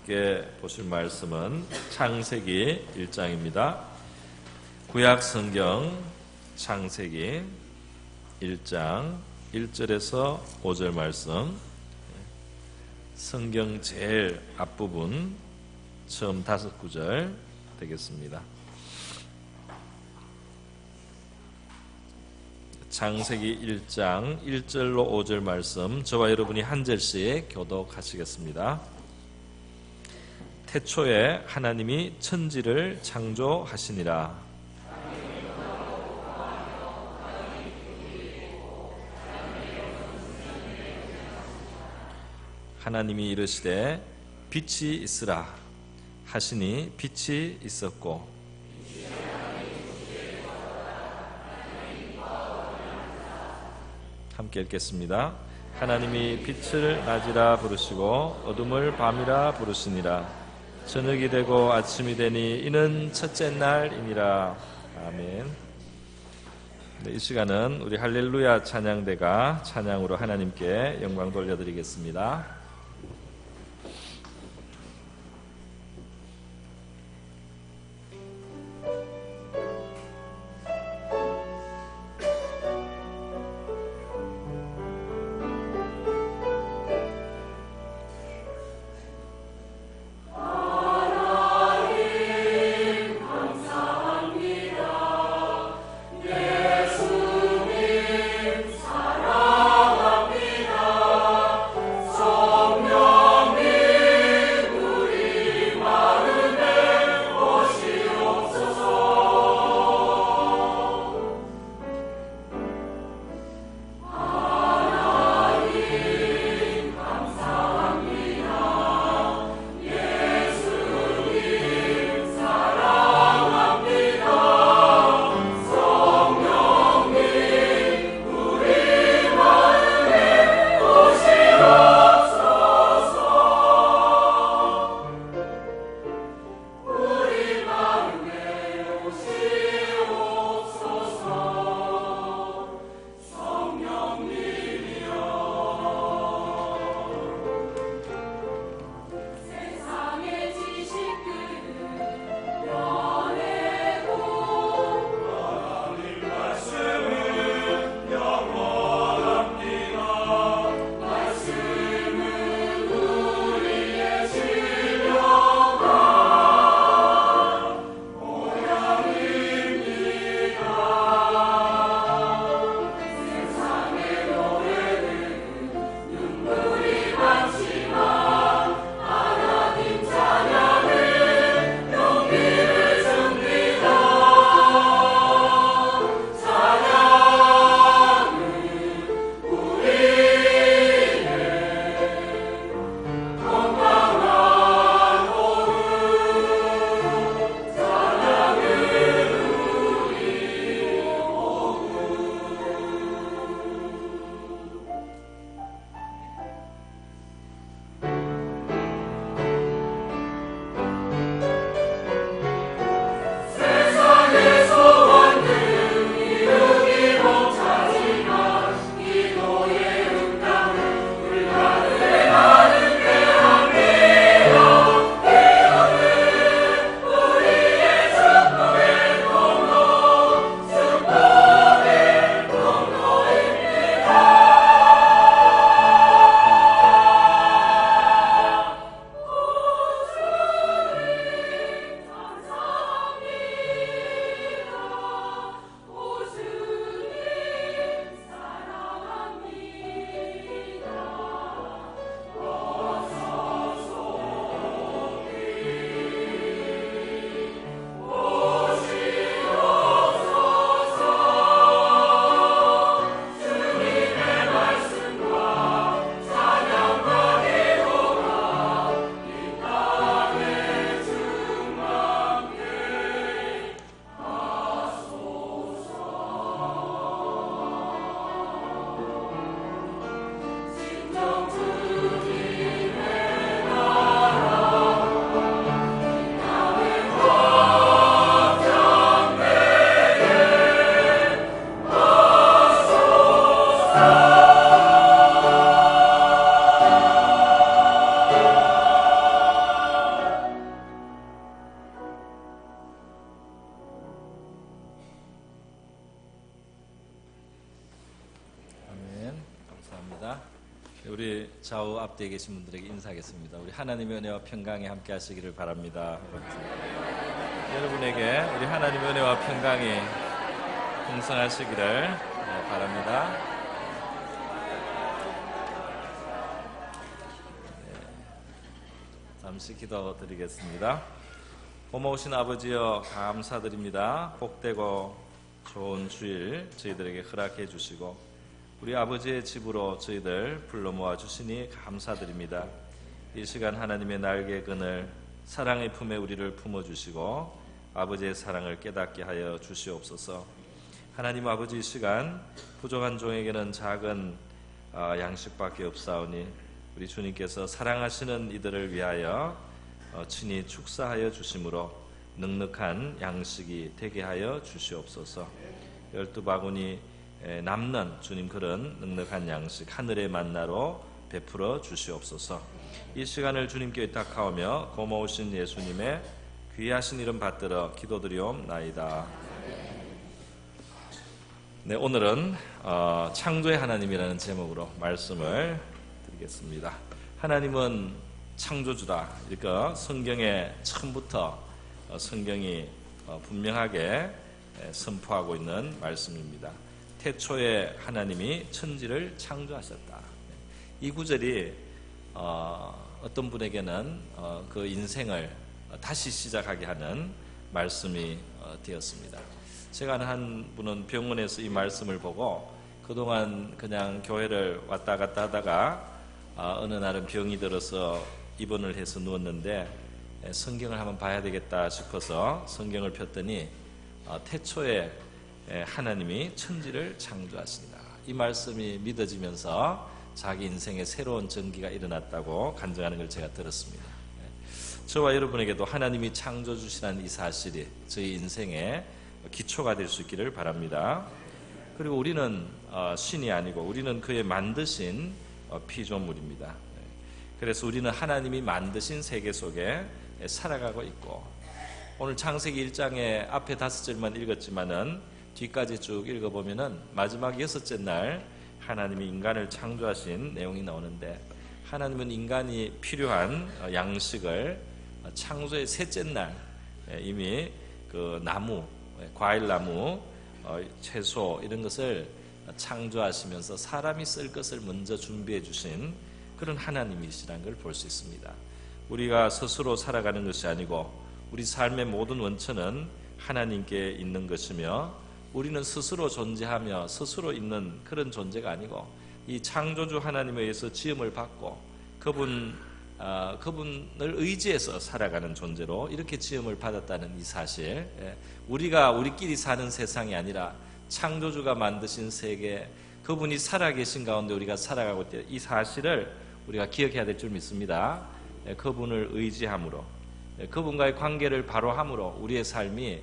함께 보실 말씀은 창세기 1장입니다. 구약 성경 창세기 1장 1절에서 5절 말씀, 성경 제일 앞부분 처음 5구절 되겠습니다. 창세기 1장 1절로 5절 말씀, 저와 여러분이 한 절씩 교독하시겠습니다. 태초에 하나님이 천지를 창조하시니라. 하나님이 이르시되 빛이 있으라 하시니 빛이 있었고, 함께 읽겠습니다. 하나님이 빛을 낮이라 부르시고 어둠을 밤이라 부르시니라. 저녁이 되고 아침이 되니 이는 첫째 날이니라. 아멘. 네, 이 시간은 우리 할렐루야 찬양대가 찬양으로 하나님께 영광 돌려드리겠습니다. 사랑합니다. 좌우 앞뒤에 계신 분들에게 인사하겠습니다. 우리 하나님의 은혜와 평강이 함께 하시기를 바랍니다. 여러분에게 우리 하나님의 은혜와 평강이 풍성하시기를 바랍니다. 잠시 기도드리겠습니다. 고마우신 아버지여 감사드립니다. 복되고 좋은 주일 저희들에게 허락해 주시고 우리 아버지의 집으로 저희들 불러 모아 주시니 감사드립니다. 이 시간 하나님의 날개 그늘 사랑의 품에 우리를 품어주시고 아버지의 사랑을 깨닫게 하여 주시옵소서. 하나님 아버지, 이 시간 부족한 종에게는 작은 양식밖에 없사오니 우리 주님께서 사랑하시는 이들을 위하여 친히 축사하여 주심으로 넉넉한 양식이 되게 하여 주시옵소서. 12바구니 남는 주님 그런 넉넉한 양식 하늘의 만나로 베풀어 주시옵소서. 이 시간을 주님께 의탁하오며 고마우신 예수님의 귀하신 이름 받들어 기도드리옵나이다. 네, 오늘은 창조의 하나님이라는 제목으로 말씀을 드리겠습니다. 하나님은 창조주다. 그러니까 성경에 처음부터 성경이 분명하게 선포하고 있는 말씀입니다. 태초에 하나님이 천지를 창조하셨다. 이 구절이 어떤 분에게는 그 인생을 다시 시작하게 하는 말씀이 되었습니다. 제가 아는 한 분은 병원에서 이 말씀을 보고 그동안 그냥 교회를 왔다 갔다 하다가 어느 날은 병이 들어서 입원을 해서 누웠는데 성경을 한번 봐야 되겠다 싶어서 성경을 폈더니 태초에 하나님이 천지를 창조하시니라. 이 말씀이 믿어지면서 자기 인생에 새로운 전기가 일어났다고 간증하는 걸 제가 들었습니다. 저와 여러분에게도 하나님이 창조주시라는 이 사실이 저희 인생의 기초가 될 수 있기를 바랍니다. 그리고 우리는 신이 아니고 우리는 그의 만드신 피조물입니다. 그래서 우리는 하나님이 만드신 세계 속에 살아가고 있고, 오늘 창세기 1장의 앞에 5절만 읽었지만은 뒤까지 쭉 읽어보면은 마지막 6째 날 하나님이 인간을 창조하신 내용이 나오는데, 하나님은 인간이 필요한 양식을 창조의 셋째 날 이미 그 나무, 과일나무, 채소 이런 것을 창조하시면서 사람이 쓸 것을 먼저 준비해 주신 그런 하나님이시라는 걸 볼 수 있습니다. 우리가 스스로 살아가는 것이 아니고 우리 삶의 모든 원천은 하나님께 있는 것이며, 우리는 스스로 존재하며 스스로 있는 그런 존재가 아니고 이 창조주 하나님에 의해서 지음을 받고 그분을 의지해서 살아가는 존재로 이렇게 지음을 받았다는 이 사실, 우리가 우리끼리 사는 세상이 아니라 창조주가 만드신 세계, 그분이 살아계신 가운데 우리가 살아가고 있다, 이 사실을 우리가 기억해야 될 줄 믿습니다. 그분을 의지함으로, 그분과의 관계를 바로 함으로 우리의 삶이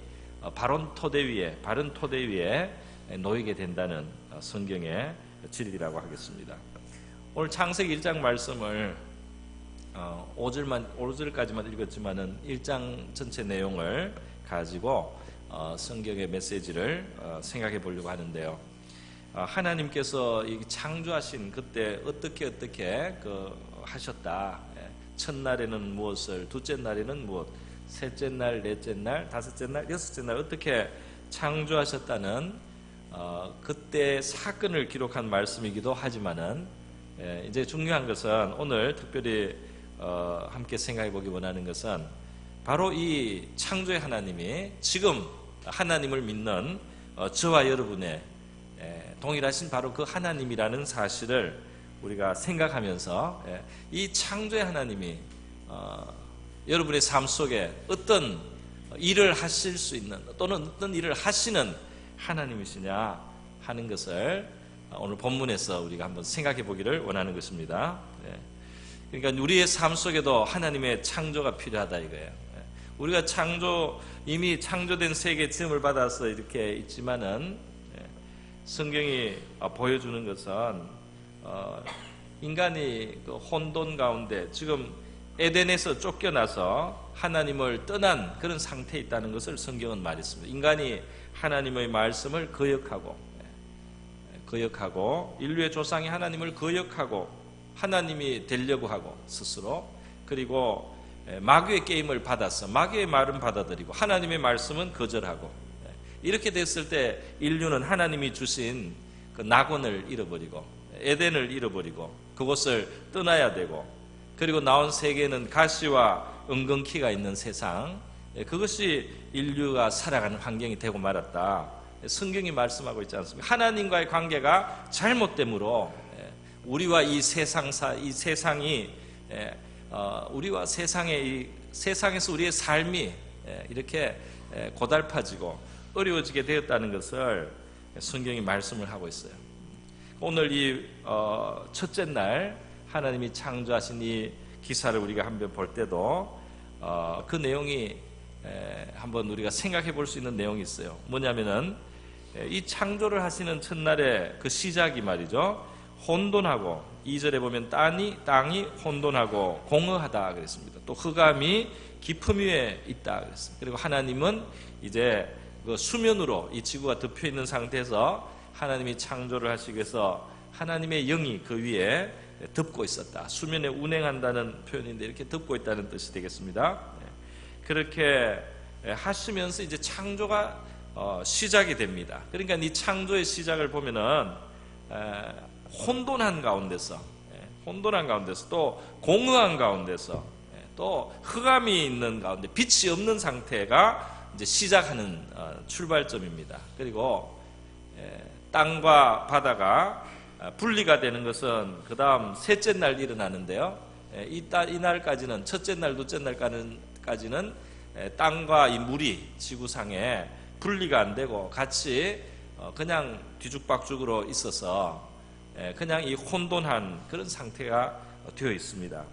바른 토대 위에 놓이게 된다는 성경의 진리라고 하겠습니다. 오늘 창세기 1장 말씀을 5절까지만 읽었지만은 1장 전체 내용을 가지고 성경의 메시지를 생각해 보려고 하는데요. 하나님께서 이 창조하신 그때 어떻게 하셨다. 첫날에는 무엇을, 둘째 날에는 무엇, 셋째 날, 넷째 날, 다섯째 날, 여섯째 날 어떻게 창조하셨다는 그때 사건을 기록한 말씀이기도 하지만은, 이제 중요한 것은 오늘 특별히 함께 생각해 보기 원하는 것은 바로 이 창조의 하나님이 지금 하나님을 믿는 저와 여러분의 동일하신 바로 그 하나님이라는 사실을 우리가 생각하면서 이 창조의 하나님이 여러분의 삶 속에 어떤 일을 하실 수 있는 또는 어떤 일을 하시는 하나님이시냐 하는 것을 오늘 본문에서 우리가 한번 생각해 보기를 원하는 것입니다. 그러니까 우리의 삶 속에도 하나님의 창조가 필요하다 이거예요. 우리가 이미 창조된 세계 지음을 받아서 이렇게 있지만은 성경이 보여주는 것은 인간이 그 혼돈 가운데 지금 에덴에서 쫓겨나서 하나님을 떠난 그런 상태에 있다는 것을 성경은 말했습니다. 인간이 하나님의 말씀을 거역하고 인류의 조상이 하나님을 거역하고 하나님이 되려고 하고 스스로, 그리고 마귀의 게임을 받아서 마귀의 말은 받아들이고 하나님의 말씀은 거절하고, 이렇게 됐을 때 인류는 하나님이 주신 그 낙원을 잃어버리고 에덴을 잃어버리고 그곳을 떠나야 되고, 그리고 나온 세계는 가시와 은근키가 있는 세상, 그것이 인류가 살아가는 환경이 되고 말았다. 성경이 말씀하고 있지 않습니까? 하나님과의 관계가 잘못됨으로 우리와 이 세상이 우리와 세상에서 우리의 삶이 이렇게 고달파지고 어려워지게 되었다는 것을 성경이 말씀을 하고 있어요. 오늘 이 첫째 날 하나님이 창조하신 이 기사를 우리가 한번 볼 때도 그 내용이 한번 우리가 생각해 볼 수 있는 내용이 있어요. 뭐냐면은 이 창조를 하시는 첫날의 그 시작이 말이죠, 혼돈하고, 2절에 보면 땅이 혼돈하고 공허하다 그랬습니다. 또 흑암이 깊음 위에 있다 그랬습니다. 그리고 하나님은 이제 그 수면으로 이 지구가 덮여 있는 상태에서 하나님이 창조를 하시기 위해서 하나님의 영이 그 위에 덮고 있었다. 수면에 운행한다는 표현인데 이렇게 덮고 있다는 뜻이 되겠습니다. 그렇게 하시면서 이제 창조가 시작이 됩니다. 그러니까 이 창조의 시작을 보면은 혼돈한 가운데서 또 공허한 가운데서 또 흑암이 있는 가운데 빛이 없는 상태가 이제 시작하는 출발점입니다. 그리고 땅과 바다가 분리가 되는 것은 그 다음 셋째 날 일어나는데요, 이날까지는 첫째 날, 둘째 날까지는 땅과 이 물이 지구상에 분리가 안 되고 같이 그냥 뒤죽박죽으로 있어서 그냥 이 혼돈한 그런 상태가 되어 있습니다.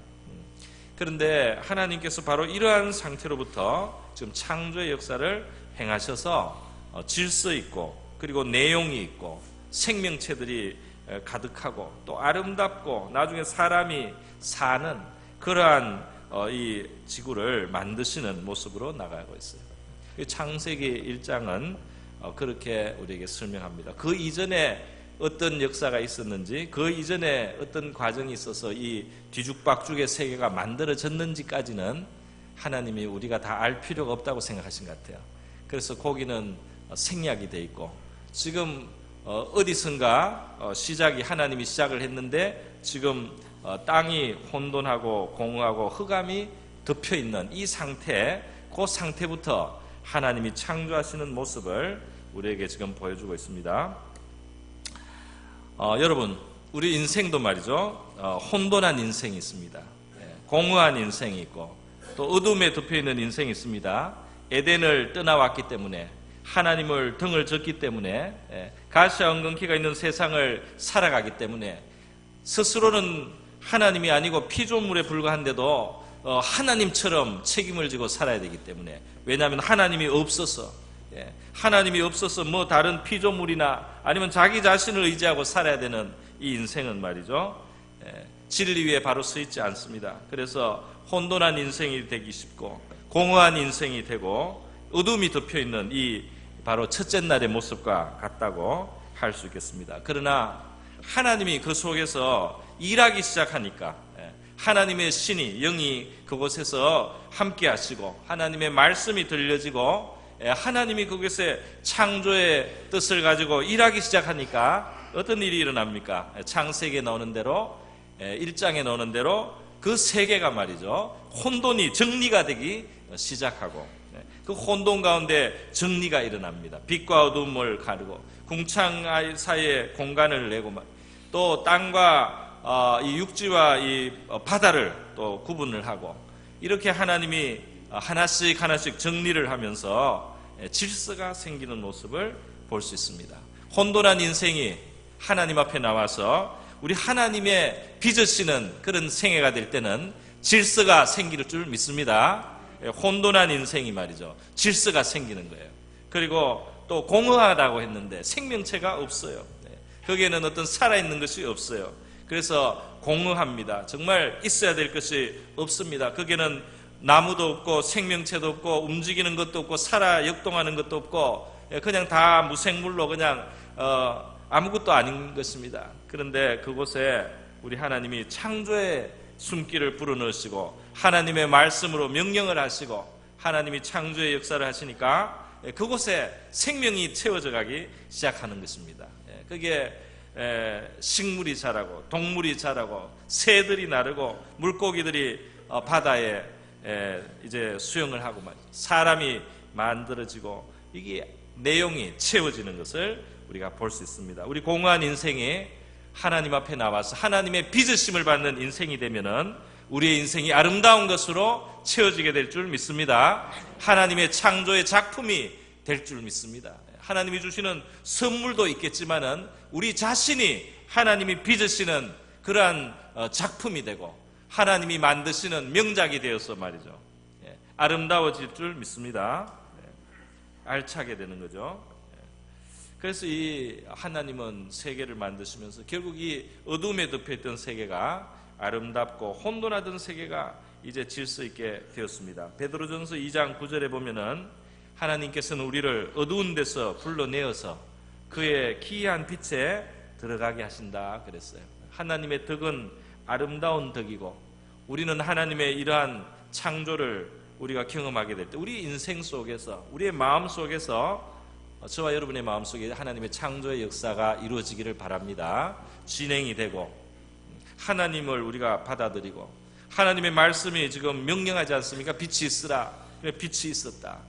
그런데 하나님께서 바로 이러한 상태로부터 지금 창조의 역사를 행하셔서 질서 있고, 그리고 내용이 있고, 생명체들이 가득하고, 또 아름답고 나중에 사람이 사는 그러한 이 지구를 만드시는 모습으로 나가고 있어요. 창세기 1장은 그렇게 우리에게 설명합니다. 그 이전에 어떤 역사가 있었는지, 그 이전에 어떤 과정이 있어서 이 뒤죽박죽의 세계가 만들어졌는지까지는 하나님이 우리가 다 알 필요가 없다고 생각하신 것 같아요. 그래서 거기는 생략이 돼 있고, 지금 어디선가 하나님이 시작을 했는데 지금 땅이 혼돈하고 공허하고 흑암이 덮여있는 이 상태, 그 상태부터 하나님이 창조하시는 모습을 우리에게 지금 보여주고 있습니다. 여러분, 우리 인생도 말이죠, 혼돈한 인생이 있습니다. 공허한 인생이 있고, 또 어둠에 덮여있는 인생이 있습니다. 에덴을 떠나왔기 때문에, 하나님을 등을 졌기 때문에, 가시와 은근키가 있는 세상을 살아가기 때문에 스스로는 하나님이 아니고 피조물에 불과한데도 하나님처럼 책임을 지고 살아야 되기 때문에, 왜냐하면 하나님이 없어서 뭐 다른 피조물이나 아니면 자기 자신을 의지하고 살아야 되는 이 인생은 말이죠, 진리 위에 바로 서 있지 않습니다. 그래서 혼돈한 인생이 되기 쉽고 공허한 인생이 되고 어둠이 덮여있는 이 바로 첫째 날의 모습과 같다고 할 수 있겠습니다. 그러나 하나님이 그 속에서 일하기 시작하니까, 하나님의 신이, 영이 그곳에서 함께 하시고 하나님의 말씀이 들려지고 하나님이 그곳에 창조의 뜻을 가지고 일하기 시작하니까 어떤 일이 일어납니까? 창세기에 나오는 대로, 1장에 나오는 대로 그 세계가 말이죠, 혼돈이 정리가 되기 시작하고, 그 혼돈 가운데 정리가 일어납니다. 빛과 어둠을 가르고 궁창 사이에 공간을 내고, 또 땅과 이 육지와 이 바다를 또 구분을 하고, 이렇게 하나님이 하나씩 정리를 하면서 질서가 생기는 모습을 볼 수 있습니다. 혼돈한 인생이 하나님 앞에 나와서 우리 하나님의 빚으시는 그런 생애가 될 때는 질서가 생길 줄 믿습니다. 혼돈한 인생이 말이죠, 질서가 생기는 거예요. 그리고 또 공허하다고 했는데 생명체가 없어요. 거기에는 어떤 살아있는 것이 없어요. 그래서 공허합니다. 정말 있어야 될 것이 없습니다. 거기에는 나무도 없고 생명체도 없고 움직이는 것도 없고 살아 역동하는 것도 없고 그냥 다 무생물로 그냥 아무것도 아닌 것입니다. 그런데 그곳에 우리 하나님이 창조의 숨길을 불어넣으시고 하나님의 말씀으로 명령을 하시고 하나님이 창조의 역사를 하시니까 그곳에 생명이 채워져 가기 시작하는 것입니다. 그게 식물이 자라고 동물이 자라고 새들이 나르고 물고기들이 바다에 이제 수영을 하고 사람이 만들어지고 이게 내용이 채워지는 것을 우리가 볼 수 있습니다. 우리 공허한 인생이 하나님 앞에 나와서 하나님의 빚으심을 받는 인생이 되면은 우리의 인생이 아름다운 것으로 채워지게 될 줄 믿습니다. 하나님의 창조의 작품이 될 줄 믿습니다. 하나님이 주시는 선물도 있겠지만은 우리 자신이 하나님이 빚으시는 그러한 작품이 되고 하나님이 만드시는 명작이 되어서 말이죠. 아름다워질 줄 믿습니다. 알차게 되는 거죠. 그래서 이 하나님은 세계를 만드시면서 결국 이 어둠에 덮여있던 세계가 아름답고 혼돈하던 세계가 이제 질서 있게 되었습니다. 베드로전서 2장 9절에 보면은 하나님께서는 우리를 어두운 데서 불러내어서 그의 기이한 빛에 들어가게 하신다 그랬어요. 하나님의 덕은 아름다운 덕이고 우리는 하나님의 이러한 창조를 우리가 경험하게 될 때 우리 인생 속에서 우리의 마음 속에서 저와 여러분의 마음 속에 하나님의 창조의 역사가 이루어지기를 바랍니다. 진행이 되고 하나님을 우리가 받아들이고 하나님의 말씀이 지금 명령하지 않습니까? 빛이 있으라. 빛이 있었다.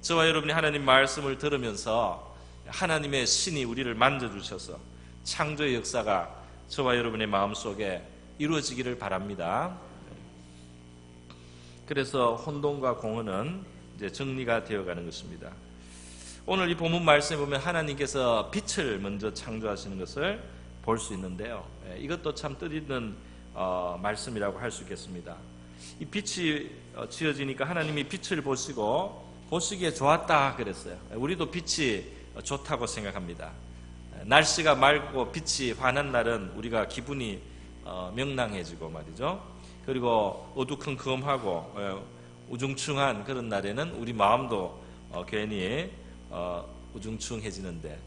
저와 여러분이 하나님 말씀을 들으면서 하나님의 신이 우리를 만져주셔서 창조의 역사가 저와 여러분의 마음속에 이루어지기를 바랍니다. 그래서 혼돈과 공허는 이제 정리가 되어가는 것입니다. 오늘 이 본문 말씀에 보면 하나님께서 빛을 먼저 창조하시는 것을 볼 수 있는데요. 이것도 참 뜻있는 말씀이라고 할 수 있겠습니다. 이 빛이 지어지니까 하나님이 빛을 보시기에 좋았다 그랬어요. 우리도 빛이 좋다고 생각합니다. 날씨가 맑고 빛이 환한 날은 우리가 기분이 명랑해지고 말이죠. 그리고 어두컴컴하고 우중충한 그런 날에는 우리 마음도 괜히 우중충해지는데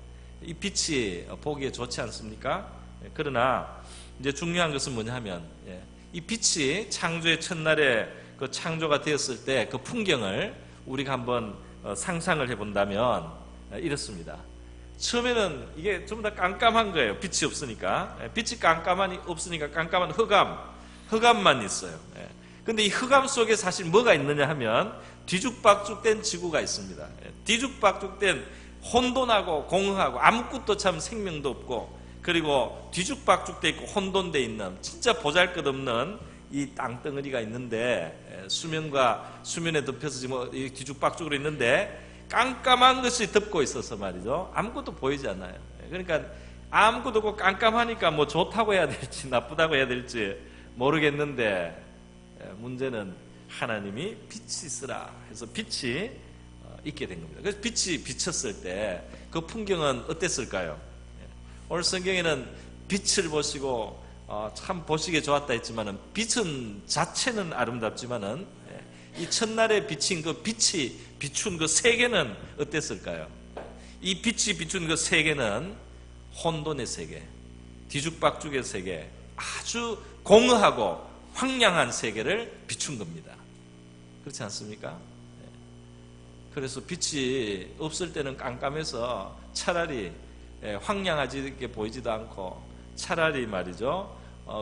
이 빛이 보기에 좋지 않습니까? 그러나 이제 중요한 것은 뭐냐 하면 이 빛이 창조의 첫날에 그 창조가 되었을 때 그 풍경을 우리가 한번 상상을 해본다면 이렇습니다. 처음에는 이게 전부 다 깜깜한 거예요. 빛이 없으니까. 빛이 없으니까 깜깜한 흑암만 있어요. 근데 이 흑암 속에 사실 뭐가 있느냐 하면 뒤죽박죽된 지구가 있습니다. 뒤죽박죽된 혼돈하고 공허하고 아무것도 참 생명도 없고 그리고 뒤죽박죽돼 있고 혼돈돼 있는 진짜 보잘것없는 이 땅덩어리가 있는데 수면에 덮여서 지금 뒤죽박죽으로 있는데 깜깜한 것이 덮고 있어서 말이죠. 아무것도 보이지 않아요. 그러니까 아무것도 없고 깜깜하니까 뭐 좋다고 해야 될지 나쁘다고 해야 될지 모르겠는데 문제는 하나님이 빛이 있으라 해서 빛이 있게 된 겁니다. 그래서 빛이 비쳤을 때 그 풍경은 어땠을까요? 오늘 성경에는 빛을 보시고 참 보시기에 좋았다 했지만은 빛은 자체는 아름답지만은 이 첫날에 비친 그 빛이 비춘 그 세계는 어땠을까요? 이 빛이 비춘 그 세계는 혼돈의 세계, 뒤죽박죽의 세계, 아주 공허하고 황량한 세계를 비춘 겁니다. 그렇지 않습니까? 그래서 빛이 없을 때는 깜깜해서 차라리 황량하게 보이지도 않고 차라리 말이죠.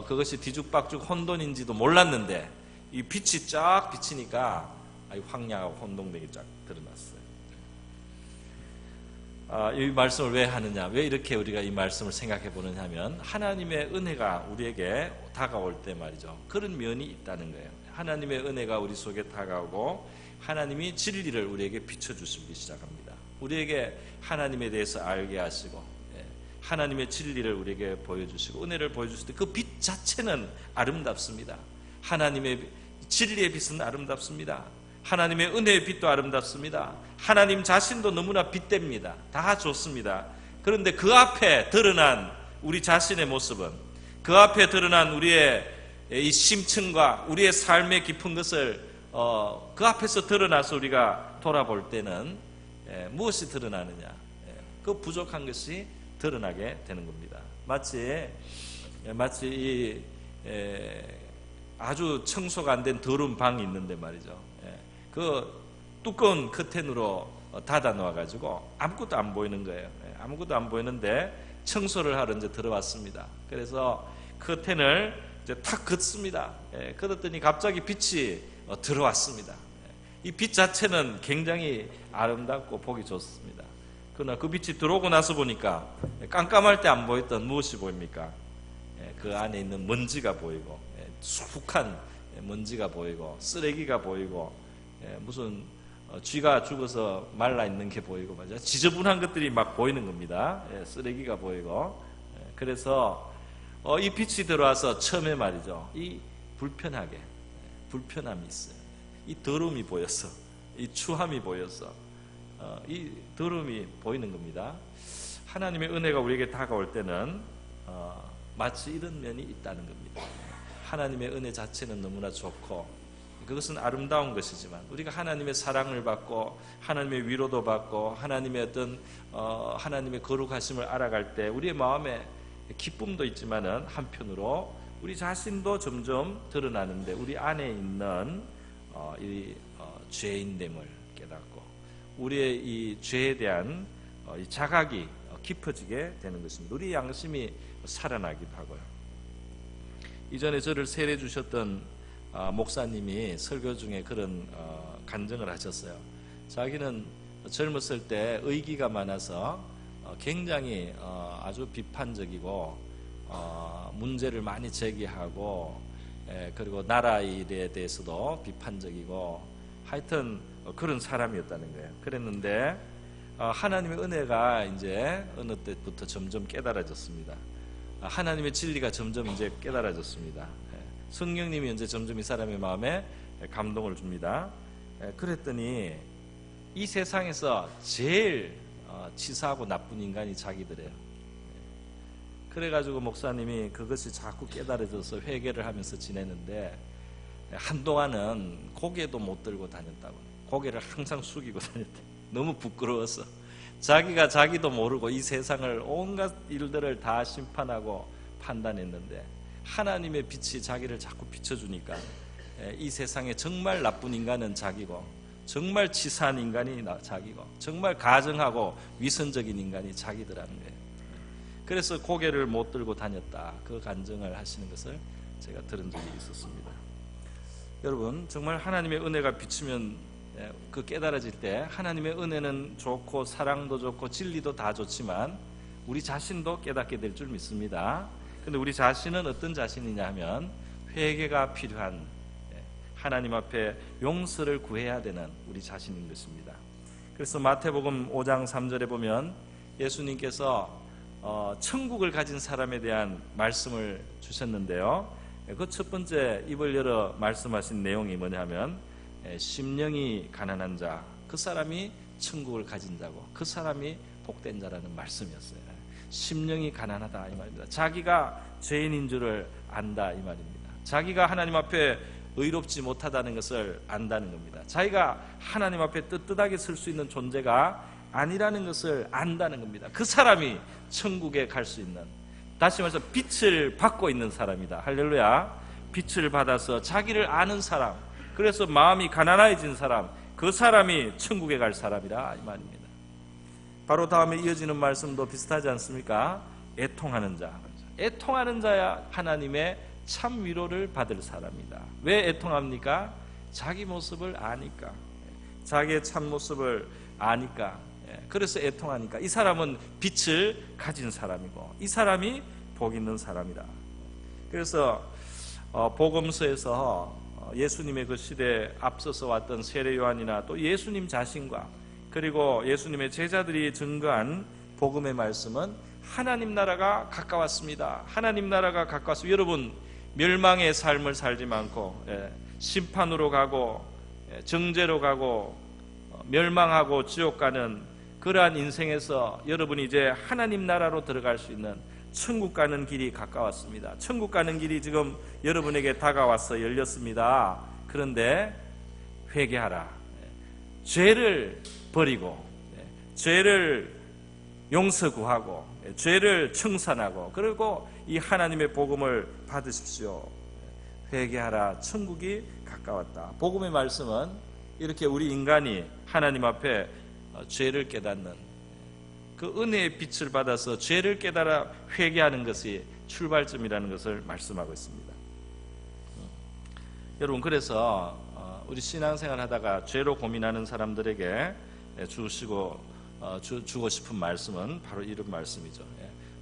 그것이 뒤죽박죽 혼돈인지도 몰랐는데 이 빛이 쫙 비치니까 황량하고 혼돈되게 쫙 드러났어요. 이 말씀을 왜 하느냐? 왜 이렇게 우리가 이 말씀을 생각해 보느냐 하면 하나님의 은혜가 우리에게 다가올 때 말이죠. 그런 면이 있다는 거예요. 하나님의 은혜가 우리 속에 다가오고 하나님이 진리를 우리에게 비춰주시기 시작합니다. 우리에게 하나님에 대해서 알게 하시고 하나님의 진리를 우리에게 보여주시고 은혜를 보여주실 때 그 빛 자체는 아름답습니다. 하나님의 진리의 빛은 아름답습니다. 하나님의 은혜의 빛도 아름답습니다. 하나님 자신도 너무나 빛됩니다. 다 좋습니다. 그런데 그 앞에 드러난 우리 자신의 모습은 그 앞에 드러난 우리의 이 심층과 우리의 삶의 깊은 것을 그 앞에서 드러나서 우리가 돌아볼 때는 무엇이 드러나느냐? 그 부족한 것이 드러나게 되는 겁니다. 마치 마치 아주 청소가 안 된 더러운 방이 있는데 말이죠. 그 두꺼운 커튼으로 닫아 놓아가지고 아무것도 안 보이는 거예요. 아무것도 안 보이는데 청소를 하러 이제 들어왔습니다. 그래서 커튼을 이제 탁 걷습니다. 걷었더니 갑자기 빛이 들어왔습니다. 이 빛 자체는 굉장히 아름답고 보기 좋습니다. 그러나 그 빛이 들어오고 나서 보니까 깜깜할 때 안 보였던 무엇이 보입니까? 그 안에 있는 먼지가 보이고, 수북한 먼지가 보이고, 쓰레기가 보이고, 무슨 쥐가 죽어서 말라 있는 게 보이고, 맞아, 지저분한 것들이 막 보이는 겁니다. 쓰레기가 보이고. 그래서 이 빛이 들어와서 처음에 말이죠, 이 불편함이 있어요. 이 더러움이 보였어. 이 추함이 보였어. 이 더러움이 보이는 겁니다. 하나님의 은혜가 우리에게 다가올 때는 마치 이런 면이 있다는 겁니다. 하나님의 은혜 자체는 너무나 좋고 그것은 아름다운 것이지만 우리가 하나님의 사랑을 받고 하나님의 위로도 받고 하나님의 어떤 하나님의 거룩하심을 알아갈 때 우리의 마음에 기쁨도 있지만은 한편으로 우리 자신도 점점 드러나는데 우리 안에 있는 이 죄인됨을 깨닫고 우리의 이 죄에 대한 이 자각이 깊어지게 되는 것입니다. 우리 양심이 살아나기도 하고요. 이전에 저를 세례 주셨던 목사님이 설교 중에 그런 간증을 하셨어요. 자기는 젊었을 때 의기가 많아서 굉장히 아주 비판적이고 문제를 많이 제기하고 그리고 나라 일에 대해서도 비판적이고 하여튼 그런 사람이었다는 거예요. 그랬는데 하나님의 은혜가 이제 어느 때부터 점점 깨달아졌습니다. 하나님의 진리가 점점 이제 깨달아졌습니다. 성령님이 이제 점점 이 사람의 마음에 감동을 줍니다. 그랬더니 이 세상에서 제일 치사하고 나쁜 인간이 자기들이에요. 그래가지고 목사님이 그것이 자꾸 깨달아져서 회개를 하면서 지내는데 한동안은 고개도 못 들고 다녔다고. 고개를 항상 숙이고 다녔대. 너무 부끄러워서 자기가 자기도 모르고 이 세상을 온갖 일들을 다 심판하고 판단했는데 하나님의 빛이 자기를 자꾸 비춰주니까 이 세상에 정말 나쁜 인간은 자기고 정말 치사한 인간이 자기고 정말 가정하고 위선적인 인간이 자기더라는 거예요. 그래서 고개를 못 들고 다녔다, 그 간증을 하시는 것을 제가 들은 적이 있었습니다. 여러분, 정말 하나님의 은혜가 비추면 그 깨달아질 때 하나님의 은혜는 좋고 사랑도 좋고 진리도 다 좋지만 우리 자신도 깨닫게 될 줄 믿습니다. 근데 우리 자신은 어떤 자신이냐 하면 회개가 필요한, 하나님 앞에 용서를 구해야 되는 우리 자신인 것입니다. 그래서 마태복음 5장 3절에 보면 예수님께서 천국을 가진 사람에 대한 말씀을 주셨는데요, 그 첫 번째 입을 열어 말씀하신 내용이 뭐냐면 심령이 가난한 자, 그 사람이 천국을 가진 자고 그 사람이 복된 자라는 말씀이었어요. 심령이 가난하다 이 말입니다. 자기가 죄인인 줄을 안다 이 말입니다. 자기가 하나님 앞에 의롭지 못하다는 것을 안다는 겁니다. 자기가 하나님 앞에 떳떳하게 설 수 있는 존재가 아니라는 것을 안다는 겁니다. 그 사람이 천국에 갈 수 있는, 다시 말해서 빛을 받고 있는 사람이다. 할렐루야. 빛을 받아서 자기를 아는 사람, 그래서 마음이 가난해진 사람, 그 사람이 천국에 갈 사람이다 이 말입니다. 바로 다음에 이어지는 말씀도 비슷하지 않습니까? 애통하는 자. 애통하는 자야 하나님의 참 위로를 받을 사람이다. 왜 애통합니까? 자기 모습을 아니까, 자기의 참 모습을 아니까, 그래서 애통하니까. 이 사람은 빛을 가진 사람이고 이 사람이 복 있는 사람이다. 그래서 복음서에서 예수님의 그 시대에 앞서서 왔던 세례 요한이나 또 예수님 자신과 그리고 예수님의 제자들이 증거한 복음의 말씀은 하나님 나라가 가까웠습니다. 하나님 나라가 가까워서 여러분 멸망의 삶을 살지 않고 심판으로 가고 정죄로 가고 멸망하고 지옥 가는 그러한 인생에서 여러분이 이제 하나님 나라로 들어갈 수 있는 천국 가는 길이 가까웠습니다. 천국 가는 길이 지금 여러분에게 다가와서 열렸습니다. 그런데 회개하라. 죄를 버리고 죄를 용서 구하고 죄를 청산하고 그리고 이 하나님의 복음을 받으십시오. 회개하라, 천국이 가까웠다. 복음의 말씀은 이렇게 우리 인간이 하나님 앞에 죄를 깨닫는 그 은혜의 빛을 받아서 죄를 깨달아 회개하는 것이 출발점이라는 것을 말씀하고 있습니다. 여러분, 그래서 우리 신앙생활 하다가 죄로 고민하는 사람들에게 주고 싶은 말씀은 바로 이런 말씀이죠.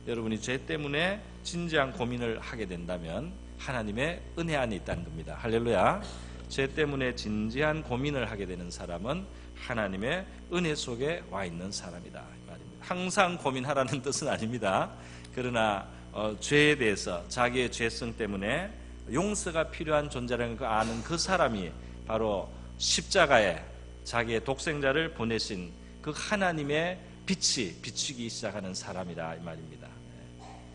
여러분이 죄 때문에 진지한 고민을 하게 된다면 하나님의 은혜 안에 있다는 겁니다. 할렐루야. 죄 때문에 진지한 고민을 하게 되는 사람은 하나님의 은혜 속에 와 있는 사람이다, 이 말입니다. 항상 고민하라는 뜻은 아닙니다. 그러나 죄에 대해서 자기의 죄성 때문에 용서가 필요한 존재라는 걸 아는 그 사람이 바로 십자가에 자기의 독생자를 보내신 그 하나님의 빛이 비추기 시작하는 사람이다, 이 말입니다.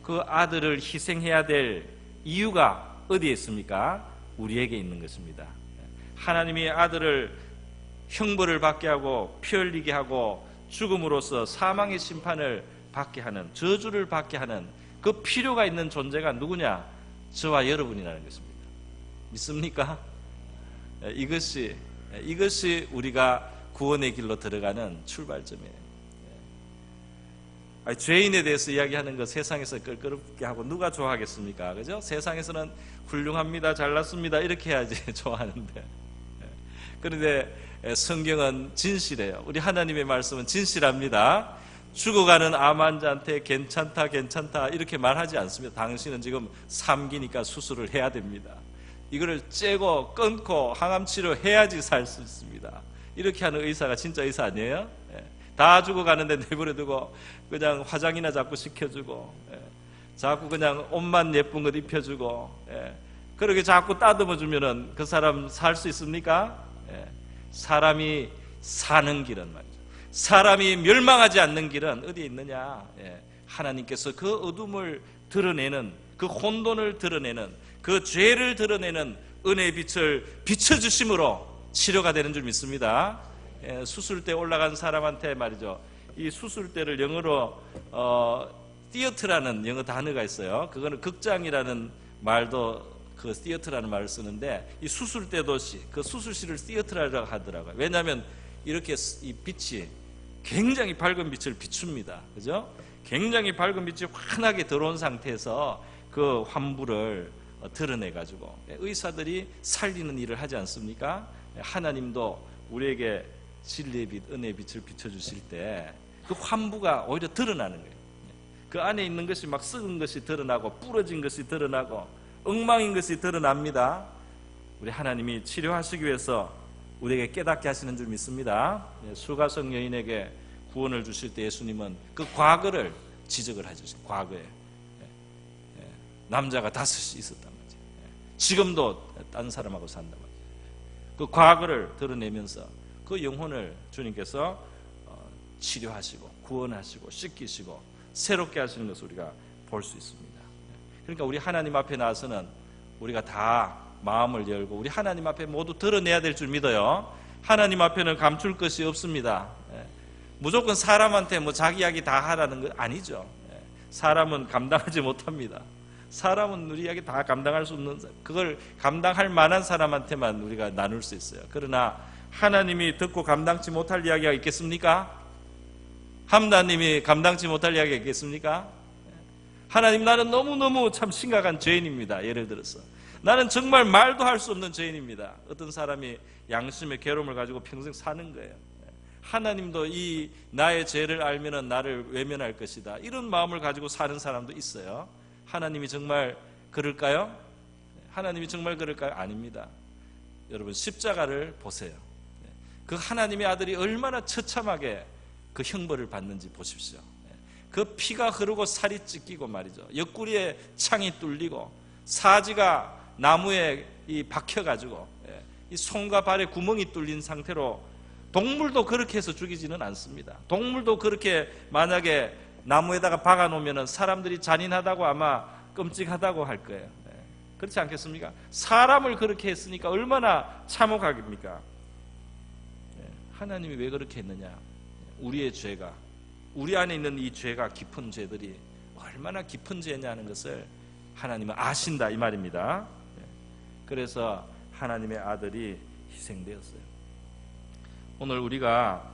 그 아들을 희생해야 될 이유가 어디에 있습니까? 우리에게 있는 것입니다. 하나님이 아들을 형벌을 받게 하고 피 흘리게 하고 죽음으로써 사망의 심판을 받게 하는, 저주를 받게 하는 그 필요가 있는 존재가 누구냐? 저와 여러분이라는 것입니다. 믿습니까? 이것이 우리가 구원의 길로 들어가는 출발점이에요. 죄인에 대해서 이야기하는 거 세상에서 껄끄럽게 하고 누가 좋아하겠습니까? 그죠? 세상에서는 훌륭합니다, 잘났습니다 이렇게 해야지 좋아하는데, 그런데 성경은 진실해요. 우리 하나님의 말씀은 진실합니다. 죽어가는 암 환자한테 괜찮다 이렇게 말하지 않습니다. 당신은 지금 3기니까 수술을 해야 됩니다. 이거를 째고 끊고 항암 치료해야지 살 수 있습니다. 이렇게 하는 의사가 진짜 의사 아니에요? 다 죽어가는데 내버려두고 그냥 화장이나 자꾸 시켜주고, 자꾸 그냥 옷만 예쁜 것 입혀주고, 그렇게 자꾸 따듬어주면은 그 사람 살 수 있습니까? 사람이 사는 길은 말이죠, 사람이 멸망하지 않는 길은 어디에 있느냐? 하나님께서 그 어둠을 드러내는, 그 혼돈을 드러내는, 그 죄를 드러내는 은혜의 빛을 비춰주심으로 치료가 되는 줄 믿습니다. 수술대 올라간 사람한테 말이죠, 이 수술대를 영어로 티어트라는 영어 단어가 있어요. 그거는 극장이라는 말도 그 티어트라는 말을 쓰는데, 이 수술대도 그 수술실을 티어트라고 하더라고요. 왜냐하면 이렇게 이 빛이 굉장히 밝은 빛을 비춥니다. 그죠? 굉장히 밝은 빛이 환하게 들어온 상태에서 그 환부를 드러내가지고 의사들이 살리는 일을 하지 않습니까? 하나님도 우리에게 진리의 빛, 은혜의 빛을 비춰주실 때 그 환부가 오히려 드러나는 거예요. 그 안에 있는 것이 막 썩은 것이 드러나고 부러진 것이 드러나고 엉망인 것이 드러납니다. 우리 하나님이 치료하시기 위해서 우리에게 깨닫게 하시는 줄 믿습니다. 수가성 여인에게 구원을 주실 때 예수님은 그 과거를 지적을 해주신, 과거에 남자가 5이 있었단 말이죠. 지금도 딴 사람하고 산단 말이죠. 그 과거를 드러내면서 그 영혼을 주님께서 치료하시고 구원하시고 씻기시고 새롭게 하시는 것을 우리가 볼 수 있습니다. 그러니까 우리 하나님 앞에 나서는 우리가 다 마음을 열고 우리 하나님 앞에 모두 드러내야 될 줄 믿어요. 하나님 앞에는 감출 것이 없습니다. 무조건 사람한테 뭐 자기 이야기 다 하라는 건 아니죠. 사람은 감당하지 못합니다. 사람은 우리 이야기 다 감당할 수 없는, 그걸 감당할 만한 사람한테만 우리가 나눌 수 있어요. 그러나 하나님이 듣고 감당치 못할 이야기가 있겠습니까? 하나님이 감당치 못할 이야기가 있겠습니까? 하나님, 나는 너무너무 참 심각한 죄인입니다. 예를 들어서 나는 정말 말도 할 수 없는 죄인입니다. 어떤 사람이 양심의 괴로움을 가지고 평생 사는 거예요. 하나님도 이 나의 죄를 알면은 나를 외면할 것이다, 이런 마음을 가지고 사는 사람도 있어요. 하나님이 정말 그럴까요? 하나님이 정말 그럴까요? 아닙니다. 여러분, 십자가를 보세요. 그 하나님의 아들이 얼마나 처참하게 그 형벌을 받는지 보십시오. 그 피가 흐르고 살이 찢기고 말이죠, 옆구리에 창이 뚫리고 사지가 나무에 박혀가지고 이 손과 발에 구멍이 뚫린 상태로, 동물도 그렇게 해서 죽이지는 않습니다. 동물도 그렇게 만약에 나무에다가 박아놓으면 사람들이 잔인하다고 아마 끔찍하다고 할 거예요. 그렇지 않겠습니까? 사람을 그렇게 했으니까 얼마나 참혹하겠습니까? 하나님이 왜 그렇게 했느냐? 우리의 죄가 우리 안에 있는 이 죄가 깊은 죄들이 얼마나 깊은 죄냐는 것을 하나님은 아신다 이 말입니다. 그래서 하나님의 아들이 희생되었어요. 오늘 우리가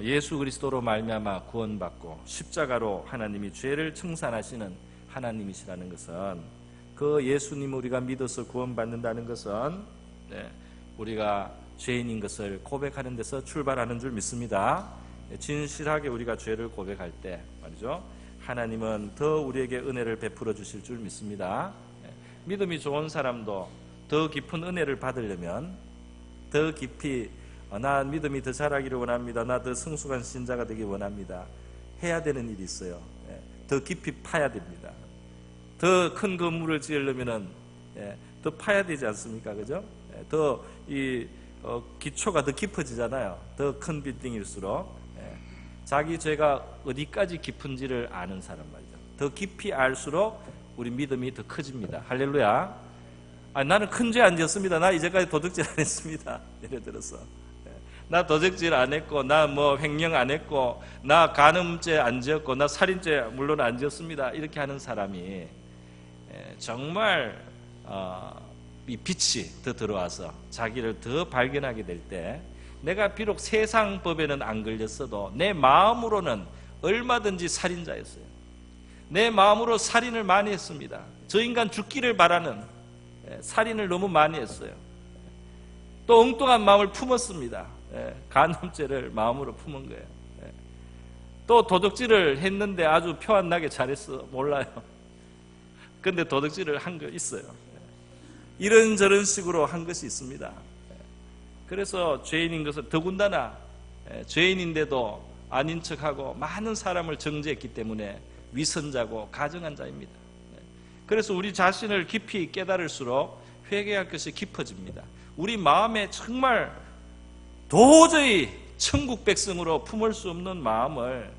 예수 그리스도로 말미암아 구원받고 십자가로 하나님이 죄를 청산하시는 하나님이시라는 것은, 그 예수님을 우리가 믿어서 구원받는다는 것은 우리가 죄인인 것을 고백하는 데서 출발하는 줄 믿습니다. 진실하게 우리가 죄를 고백할 때 말이죠, 하나님은 더 우리에게 은혜를 베풀어 주실 줄 믿습니다. 믿음이 좋은 사람도 더 깊은 은혜를 받으려면 더 깊이 나 믿음이 더 자라기를 원합니다, 나 더 성숙한 신자가 되기 원합니다, 해야 되는 일이 있어요. 더 깊이 파야 됩니다. 더 큰 건물을 지으려면 더 파야 되지 않습니까? 그죠? 더 이 기초가 더 깊어지잖아요. 더 큰 빌딩일수록. 자기 죄가 어디까지 깊은지를 아는 사람 말이죠. 더 깊이 알수록 우리 믿음이 더 커집니다. 할렐루야. 나는 큰 죄 안 지었습니다, 나 이제까지 도둑질 안 했습니다, 예를 들어서 나 도둑질 안 했고, 나 뭐 횡령 안 했고, 나 간음죄 안 지었고, 나 살인죄 물론 안 지었습니다, 이렇게 하는 사람이 정말 이 빛이 더 들어와서 자기를 더 발견하게 될 때, 내가 비록 세상 법에는 안 걸렸어도 내 마음으로는 얼마든지 살인자였어요. 내 마음으로 살인을 많이 했습니다. 저 인간 죽기를 바라는 살인을 너무 많이 했어요. 또 엉뚱한 마음을 품었습니다. 간음죄를 마음으로 품은 거예요. 또 도둑질을 했는데 아주 표 안 나게 잘했어, 몰라요. 근데 도둑질을 한 거 있어요. 이런저런 식으로 한 것이 있습니다. 그래서 죄인인 것은 더군다나 죄인인데도 아닌 척하고 많은 사람을 정죄했기 때문에 위선자고 가증한 자입니다. 그래서 우리 자신을 깊이 깨달을수록 회개할 것이 깊어집니다. 우리 마음에 정말 도저히 천국 백성으로 품을 수 없는 마음을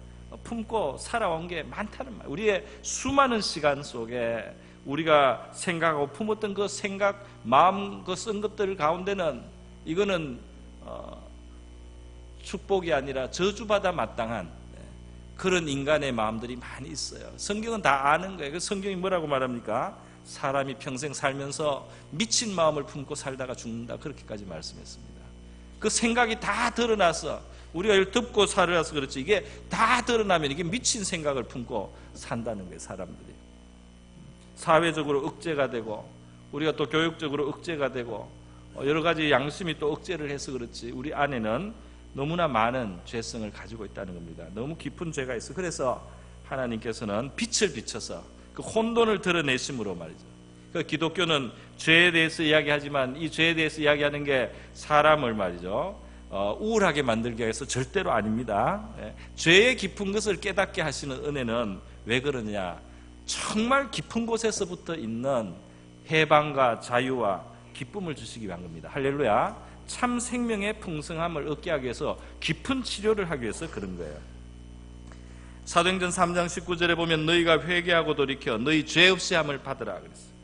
품고 살아온 게 많다는 말. 우리의 수많은 시간 속에 우리가 생각하고 품었던 그 생각, 마음, 그 쓴 것들 가운데는 이거는 축복이 아니라 저주받아 마땅한 그런 인간의 마음들이 많이 있어요. 성경은 다 아는 거예요. 그 성경이 뭐라고 말합니까? 사람이 평생 살면서 미친 마음을 품고 살다가 죽는다, 그렇게까지 말씀했습니다. 그 생각이 다 드러나서, 우리가 이걸 듣고 살아서 그렇지, 이게 다 드러나면 이게 미친 생각을 품고 산다는 거예요. 사람들이 사회적으로 억제가 되고, 우리가 또 교육적으로 억제가 되고, 여러 가지 양심이 또 억제를 해서 그렇지, 우리 안에는 너무나 많은 죄성을 가지고 있다는 겁니다. 너무 깊은 죄가 있어. 그래서 하나님께서는 빛을 비춰서 그 혼돈을 드러내심으로 말이죠. 그 기독교는 죄에 대해서 이야기하지만 이 죄에 대해서 이야기하는 게 사람을 말이죠, 우울하게 만들기 위해서 절대로 아닙니다. 죄의 깊은 것을 깨닫게 하시는 은혜는 왜 그러냐, 정말 깊은 곳에서부터 있는 해방과 자유와 기쁨을 주시기 위한 겁니다. 할렐루야. 참 생명의 풍성함을 얻게 하기 위해서, 깊은 치료를 하기 위해서 그런 거예요. 사도행전 3장 19절에 보면 너희가 회개하고 돌이켜 너희 죄 없이 함을 받으라 그랬어요.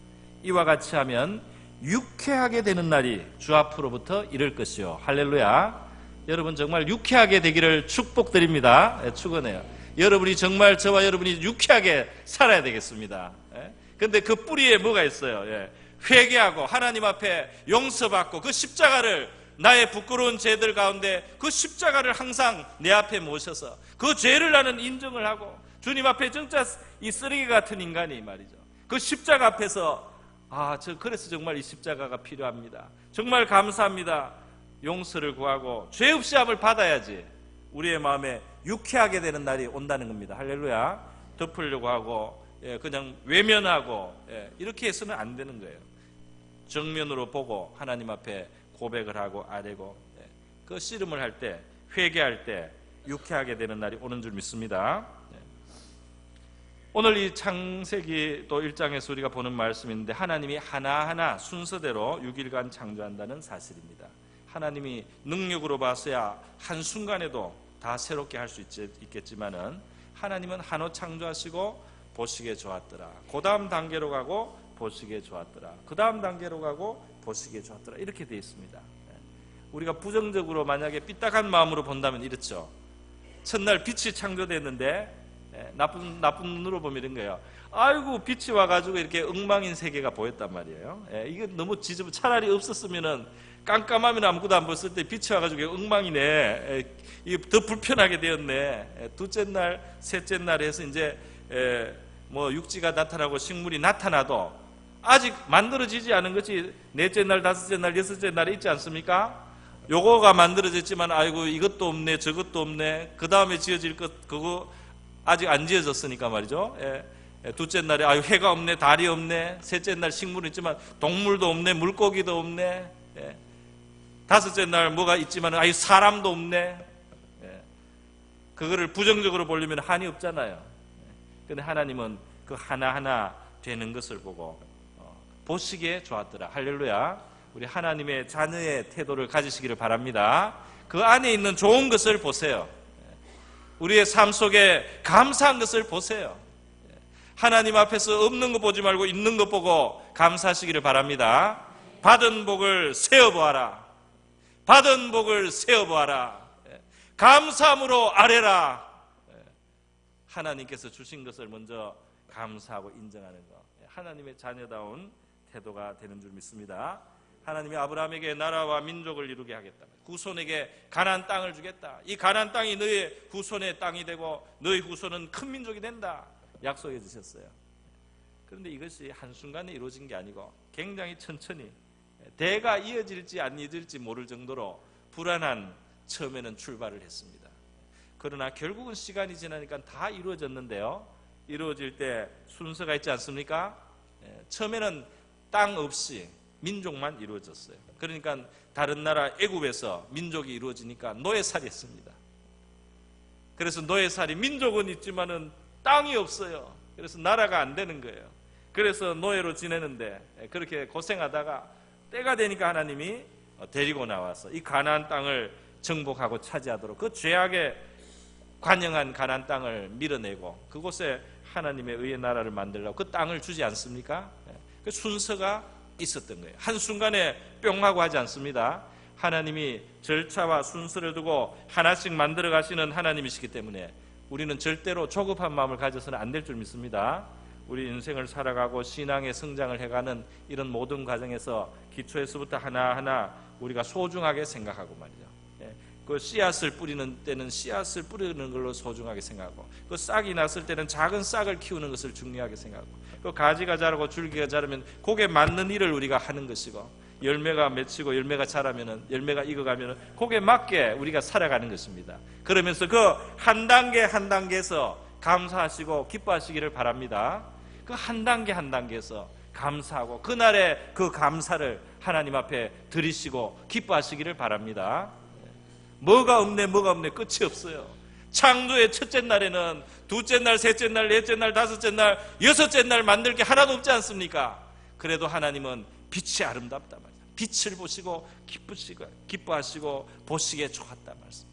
이와 같이 하면 유쾌하게 되는 날이 주 앞으로부터 이를 것이요. 할렐루야. 여러분 정말 유쾌하게 되기를 축복드립니다. 축원해요. 여러분이 정말 저와 여러분이 유쾌하게 살아야 되겠습니다. 그런데 그 뿌리에 뭐가 있어요? 회개하고 하나님 앞에 용서받고 그 십자가를, 나의 부끄러운 죄들 가운데 그 십자가를 항상 내 앞에 모셔서 그 죄를 나는 인정을 하고, 주님 앞에 진짜 이 쓰레기 같은 인간이 말이죠, 그 십자가 앞에서 그래서 정말 이 십자가가 필요합니다, 정말 감사합니다, 용서를 구하고 죄 없이 함을 받아야지 우리의 마음에 유쾌하게 되는 날이 온다는 겁니다. 할렐루야. 덮으려고 하고 그냥 외면하고 이렇게 해서는 안 되는 거예요. 정면으로 보고 하나님 앞에 고백을 하고 아뢰고, 그 씨름을 할 때, 회개할 때 유쾌하게 되는 날이 오는 줄 믿습니다. 오늘 이 창세기 또 1장에서 우리가 보는 말씀인데, 하나님이 하나하나 순서대로 6일간 창조한다는 사실입니다. 하나님이 능력으로 봐서야 한순간에도 다 새롭게 할 수 있겠지만은, 하나님은 한호 창조하시고 보시기에 좋았더라, 그 다음 단계로 가고 보시기에 좋았더라, 그 다음 단계로 가고 보시기에 좋았더라, 이렇게 되어 있습니다. 우리가 부정적으로 만약에 삐딱한 마음으로 본다면 이렇죠. 첫날 빛이 창조됐는데 나쁜 눈으로 보면 이런 거예요. 아이고 빛이 와가지고 이렇게 엉망인 세계가 보였단 말이에요. 이거 너무 지저분. 차라리 없었으면은 깜깜하면 아무것도 안 보였을 때 빛이 와가지고 엉망이네. 이게 더 불편하게 되었네. 둘째 날, 셋째 날 해서 이제 뭐 육지가 나타나고 식물이 나타나도 아직 만들어지지 않은 것이 넷째 날, 다섯째 날, 여섯째 날에 있지 않습니까? 요거가 만들어졌지만 아이고 이것도 없네, 저것도 없네. 그 다음에 지어질 것 그거 아직 안 지어졌으니까 말이죠. 둘째 날에 아유 해가 없네, 달이 없네. 셋째 날 식물은 있지만 동물도 없네, 물고기도 없네. 다섯째 날 뭐가 있지만 아유 사람도 없네. 그거를 부정적으로 보려면 한이 없잖아요. 그런데 하나님은 그 하나하나 되는 것을 보고 보시기에 좋았더라. 할렐루야. 우리 하나님의 자녀의 태도를 가지시기를 바랍니다. 그 안에 있는 좋은 것을 보세요. 우리의 삶 속에 감사한 것을 보세요. 하나님 앞에서 없는 거 보지 말고 있는 거 보고 감사하시기를 바랍니다. 받은 복을 세어보아라. 받은 복을 세어보아라. 감사함으로 아뢰라. 하나님께서 주신 것을 먼저 감사하고 인정하는 것, 하나님의 자녀다운 태도가 되는 줄 믿습니다. 하나님이 아브라함에게 나라와 민족을 이루게 하겠다. 후손에게 가나안 땅을 주겠다. 이 가나안 땅이 너의 후손의 땅이 되고 너의 후손은 큰 민족이 된다. 약속해 주셨어요. 그런데 이것이 한순간에 이루어진 게 아니고 굉장히 천천히 대가 이어질지 안 이어질지 모를 정도로 불안한 처음에는 출발을 했습니다. 그러나 결국은 시간이 지나니까 다 이루어졌는데요. 이루어질 때 순서가 있지 않습니까? 처음에는 땅 없이 민족만 이루어졌어요. 그러니까 다른 나라 애굽에서 민족이 이루어지니까 노예살이 했습니다. 그래서 노예살이 민족은 있지만은 땅이 없어요. 그래서 나라가 안 되는 거예요. 그래서 노예로 지내는데 그렇게 고생하다가 때가 되니까 하나님이 데리고 나와서 이 가나안 땅을 정복하고 차지하도록 그 죄악에 관영한 가나안 땅을 밀어내고 그곳에 하나님의 의의 나라를 만들려고 그 땅을 주지 않습니까? 그 순서가 있었던 거예요. 한순간에 뿅 하고 하지 않습니다. 하나님이 절차와 순서를 두고 하나씩 만들어 가시는 하나님이시기 때문에 우리는 절대로 조급한 마음을 가져서는 안 될 줄 믿습니다. 우리 인생을 살아가고 신앙의 성장을 해가는 이런 모든 과정에서 기초에서부터 하나하나 우리가 소중하게 생각하고 말이죠. 그 씨앗을 뿌리는 때는 씨앗을 뿌리는 걸로 소중하게 생각하고 그 싹이 났을 때는 작은 싹을 키우는 것을 중요하게 생각하고 그 가지가 자라고 줄기가 자라면 거기에 맞는 일을 우리가 하는 것이고 열매가 맺히고 열매가 자라면은 열매가 익어가면은 거기에 맞게 우리가 살아가는 것입니다. 그러면서 그 한 단계 한 단계에서 감사하시고 기뻐하시기를 바랍니다. 그 한 단계 한 단계에서 감사하고 그날의 그 감사를 하나님 앞에 드리시고 기뻐하시기를 바랍니다. 뭐가 없네 끝이 없어요. 창조의 첫째 날에는 둘째 날, 셋째 날, 넷째 날, 다섯째 날, 여섯째 날 만들 게 하나도 없지 않습니까? 그래도 하나님은 빛이 아름답다 말이에요. 빛을 보시고 기뻐하시고 보시기에 좋았다 말씀.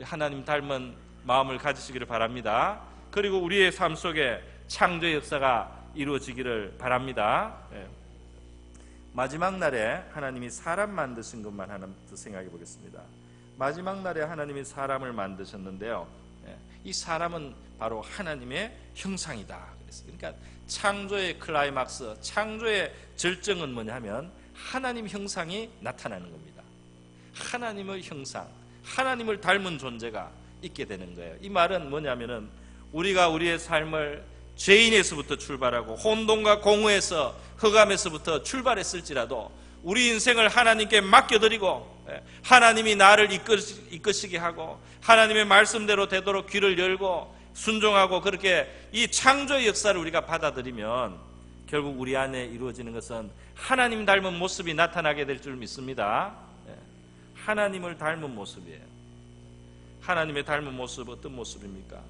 하나님 닮은 마음을 가지시기를 바랍니다. 그리고 우리의 삶 속에 창조의 역사가 이루어지기를 바랍니다. 마지막 날에 하나님이 사람 만드신 것만 하나 더 생각해 보겠습니다. 마지막 날에 하나님이 사람을 만드셨는데요. 이 사람은 바로 하나님의 형상이다. 그러니까 창조의 클라이막스, 창조의 절정은 뭐냐면 하나님 형상이 나타나는 겁니다. 하나님의 형상, 하나님을 닮은 존재가 있게 되는 거예요. 이 말은 뭐냐면은 우리가 우리의 삶을 죄인에서부터 출발하고 혼돈과 공허에서 흑암에서부터 출발했을지라도 우리 인생을 하나님께 맡겨드리고 하나님이 나를 이끄시게 하고 하나님의 말씀대로 되도록 귀를 열고 순종하고 그렇게 이 창조의 역사를 우리가 받아들이면 결국 우리 안에 이루어지는 것은 하나님 닮은 모습이 나타나게 될 줄 믿습니다. 하나님을 닮은 모습이에요. 하나님의 닮은 모습 어떤 모습입니까?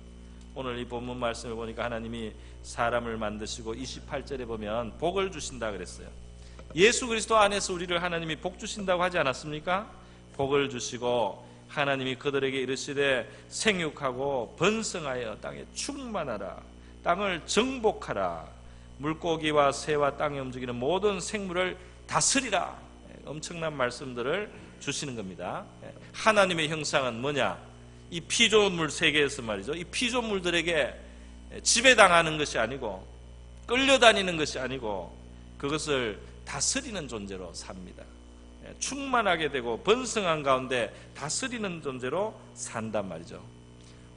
오늘 이 본문 말씀을 보니까 하나님이 사람을 만드시고 28절에 보면 복을 주신다 그랬어요. 예수 그리스도 안에서 우리를 하나님이 복 주신다고 하지 않았습니까? 복을 주시고 하나님이 그들에게 이르시되 생육하고 번성하여 땅에 충만하라, 땅을 정복하라, 물고기와 새와 땅에 움직이는 모든 생물을 다스리라. 엄청난 말씀들을 주시는 겁니다. 하나님의 형상은 뭐냐? 이 피조물 세계에서 말이죠, 이 피조물들에게 지배당하는 것이 아니고 끌려다니는 것이 아니고 그것을 다스리는 존재로 삽니다. 충만하게 되고 번성한 가운데 다스리는 존재로 산단 말이죠.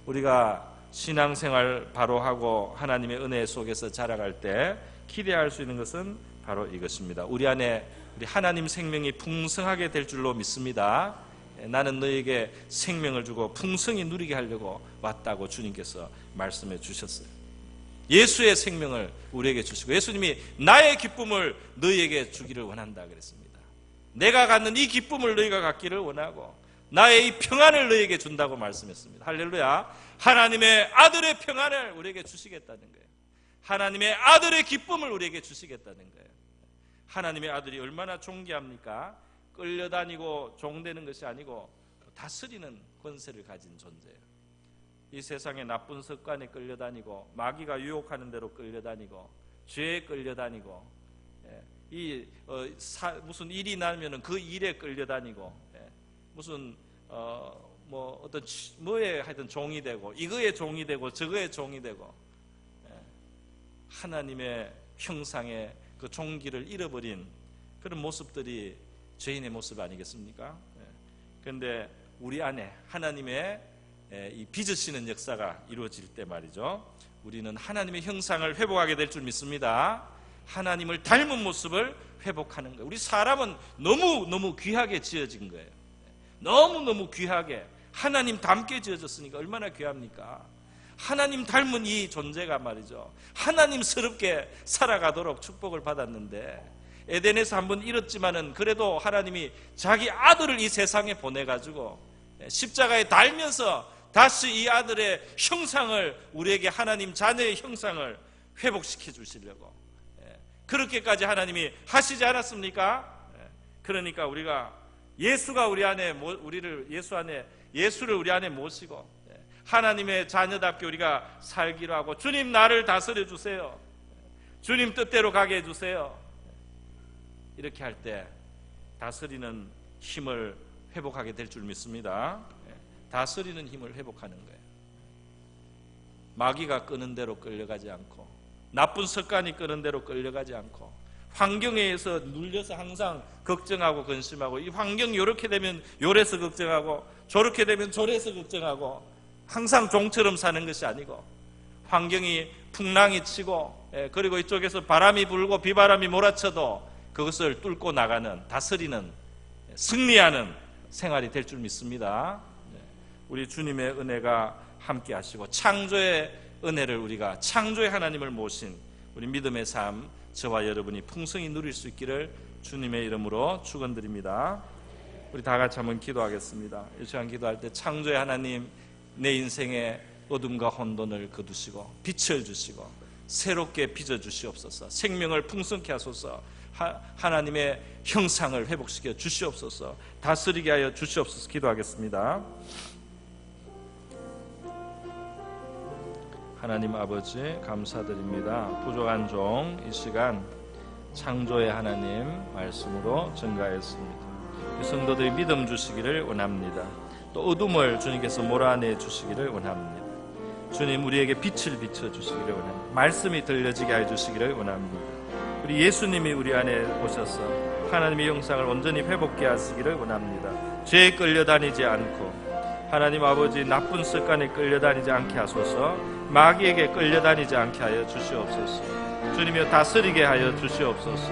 우리가 신앙생활 바로 하고 하나님의 은혜 속에서 자라갈 때 기대할 수 있는 것은 바로 이것입니다. 우리 안에 우리 하나님 생명이 풍성하게 될 줄로 믿습니다. 나는 너에게 생명을 주고 풍성히 누리게 하려고 왔다고 주님께서 말씀해 주셨어요. 예수의 생명을 우리에게 주시고 예수님이 나의 기쁨을 너희에게 주기를 원한다 그랬습니다. 내가 갖는 이 기쁨을 너희가 갖기를 원하고 나의 이 평안을 너희에게 준다고 말씀했습니다. 할렐루야. 하나님의 아들의 평안을 우리에게 주시겠다는 거예요. 하나님의 아들의 기쁨을 우리에게 주시겠다는 거예요. 하나님의 아들이 얼마나 존귀합니까? 끌려다니고 종되는 것이 아니고 다스리는 권세를 가진 존재예요. 이 세상의 나쁜 습관에 끌려다니고 마귀가 유혹하는 대로 끌려다니고 죄에 끌려다니고 무슨 일이 나면은 그 일에 끌려다니고 무슨 어떤 뭐에 하여튼 종이 되고 이거에 종이 되고 저거에 종이 되고 하나님의 형상의 그 종기를 잃어버린 그런 모습들이 죄인의 모습 아니겠습니까? 그런데 우리 안에 하나님의 이 빚으시는 역사가 이루어질 때 말이죠, 우리는 하나님의 형상을 회복하게 될 줄 믿습니다. 하나님을 닮은 모습을 회복하는 거예요. 우리 사람은 너무 귀하게 지어진 거예요. 너무 귀하게 하나님 닮게 지어졌으니까 얼마나 귀합니까? 하나님 닮은 이 존재가 말이죠, 하나님스럽게 살아가도록 축복을 받았는데 에덴에서 한번 잃었지만은 그래도 하나님이 자기 아들을 이 세상에 보내가지고 십자가에 달면서 다시 이 아들의 형상을 우리에게 하나님 자녀의 형상을 회복시켜 주시려고 그렇게까지 하나님이 하시지 않았습니까? 그러니까 우리가 예수가 우리 안에 예수를 우리 안에 모시고 하나님의 자녀답게 우리가 살기로 하고 주님 나를 다스려 주세요. 주님 뜻대로 가게 해주세요. 이렇게 할 때 다스리는 힘을 회복하게 될 줄 믿습니다. 다스리는 힘을 회복하는 거예요. 마귀가 끄는 대로 끌려가지 않고 나쁜 습관이 끄는 대로 끌려가지 않고 환경에 의해서 눌려서 항상 걱정하고 근심하고 이 환경이 이렇게 되면 요래서 걱정하고 저렇게 되면 저래서 걱정하고 항상 종처럼 사는 것이 아니고 환경이 풍랑이 치고 그리고 이쪽에서 바람이 불고 비바람이 몰아쳐도 그것을 뚫고 나가는 다스리는 승리하는 생활이 될 줄 믿습니다. 우리 주님의 은혜가 함께 하시고 창조의 은혜를 우리가 창조의 하나님을 모신 우리 믿음의 삶 저와 여러분이 풍성히 누릴 수 있기를 주님의 이름으로 축원드립니다. 우리 다 같이 한번 기도하겠습니다. 이 시간 기도할 때 창조의 하나님 내 인생에 어둠과 혼돈을 거두시고 빛을 주시고 새롭게 빚어 주시옵소서. 생명을 풍성케 하소서. 하나님의 형상을 회복시켜 주시옵소서. 다스리게 하여 주시옵소서. 기도하겠습니다. 하나님 아버지 감사드립니다. 부족한 종 이 시간 창조의 하나님 말씀으로 증가했습니다. 성도들이 믿음 주시기를 원합니다. 또 어둠을 주님께서 몰아내 주시기를 원합니다. 주님 우리에게 빛을 비춰 주시기를 원합니다. 말씀이 들려지게 해 주시기를 원합니다. 우리 예수님이 우리 안에 오셔서 하나님의 형상을 온전히 회복케 하시기를 원합니다. 죄에 끌려다니지 않고 하나님 아버지 나쁜 습관에 끌려다니지 않게 하소서. 마귀에게 끌려다니지 않게 하여 주시옵소서. 주님이여 다스리게 하여 주시옵소서.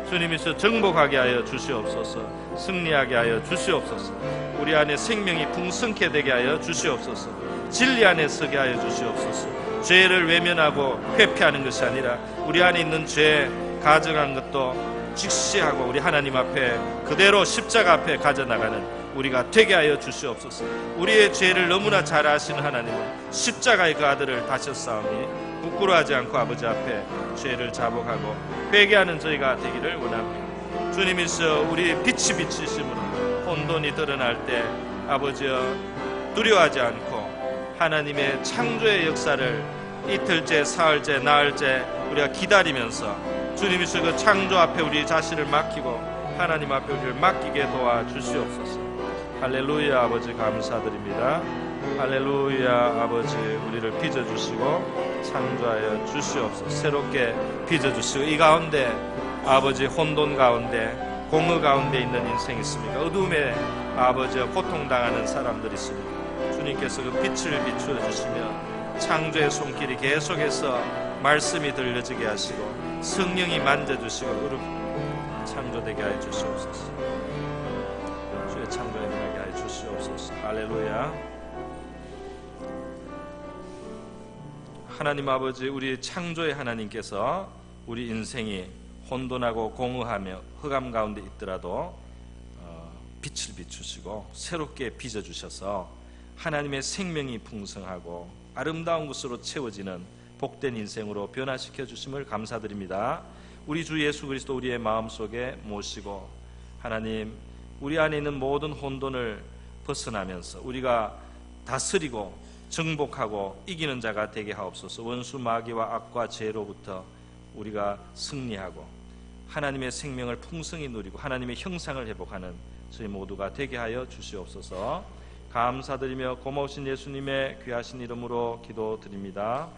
주님이서 정복하게 하여 주시옵소서. 승리하게 하여 주시옵소서. 우리 안에 생명이 풍성케 되게 하여 주시옵소서. 진리 안에 서게 하여 주시옵소서. 죄를 외면하고 회피하는 것이 아니라 우리 안에 있는 죄 가정한 것도 직시하고 우리 하나님 앞에 그대로 십자가 앞에 가져나가는 우리가 되게 하여 주시옵소서. 우리의 죄를 너무나 잘 아시는 하나님은 십자가의 그 아들을 다셨사오니 부끄러워하지 않고 아버지 앞에 죄를 자복하고 회개하는 저희가 되기를 원합니다. 주님이서 우리 빛이 비치심으로 혼돈이 드러날 때 아버지여 두려워하지 않고 하나님의 창조의 역사를 이틀째, 사흘째, 나흘째 우리가 기다리면서 주님이서 그 창조 앞에 우리 자신을 맡기고 하나님 앞에 우리를 맡기게 도와주시옵소서. 할렐루야. 아버지 감사드립니다. 할렐루야. 아버지 우리를 빚어주시고 창조하여 주시옵소서. 새롭게 빚어주시고 이 가운데 아버지 혼돈 가운데 공허 가운데 있는 인생이 있습니까? 어둠에 아버지 고통당하는 사람들이 있습니다. 주님께서 그 빛을 비추어 주시며 창조의 손길이 계속해서 말씀이 들려지게 하시고 성령이 만져주시고 창조되게 하여 주시옵소서. 주의 창조에 임하게 하여 주시옵소서. 할렐루야. 하나님 아버지, 우리 창조의 하나님께서 우리 인생이 혼돈하고 공허하며 흑암 가운데 있더라도 빛을 비추시고 새롭게 빚어주셔서 하나님의 생명이 풍성하고 아름다운 것으로 채워지는 복된 인생으로 변화시켜 주심을 감사드립니다. 우리 주 예수 그리스도 우리의 마음속에 모시고 하나님, 우리 안에 있는 모든 혼돈을 벗어나면서 우리가 다스리고 정복하고 이기는 자가 되게 하옵소서. 원수 마귀와 악과 죄로부터 우리가 승리하고 하나님의 생명을 풍성히 누리고 하나님의 형상을 회복하는 저희 모두가 되게 하여 주시옵소서. 감사드리며 고마우신 예수님의 귀하신 이름으로 기도드립니다.